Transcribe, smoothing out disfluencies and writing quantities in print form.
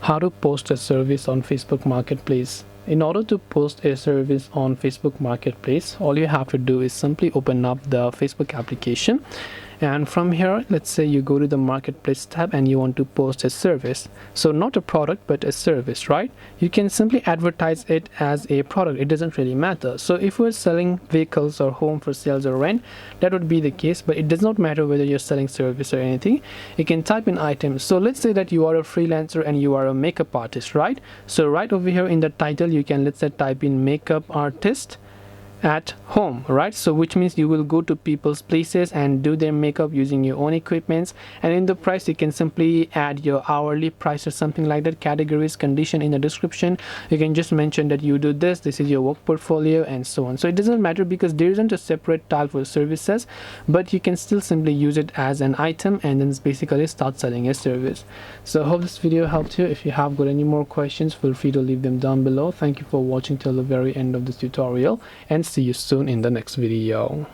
How to post a service on Facebook Marketplace. In order to post a service on Facebook Marketplace, all you have to do is simply open up the Facebook application, and from here, let's say you go to the Marketplace tab and you want to post a service. So not a product but a service, right? You can simply advertise it as a product. It doesn't really matter. So if we're selling vehicles or home for sales or rent, that would be the case, but it does not matter whether you're selling service or anything. You can type in items. So let's say that you are a freelancer and you are a makeup artist, right? So right over here in the title, you can, let's say, type in makeup artist at home, right? So which means you will go to people's places and do their makeup using your own equipments, and in the price you can simply add your hourly price or something like that, categories, condition in the description. You can just mention that you do this is your work portfolio, and so on. So it doesn't matter because there isn't a separate tile for services, but you can still simply use it as an item and then basically start selling a service. So I hope this video helped you. If you have got any more questions, feel free to leave them down below. Thank you for watching till the very end of this tutorial, and see you soon in the next video.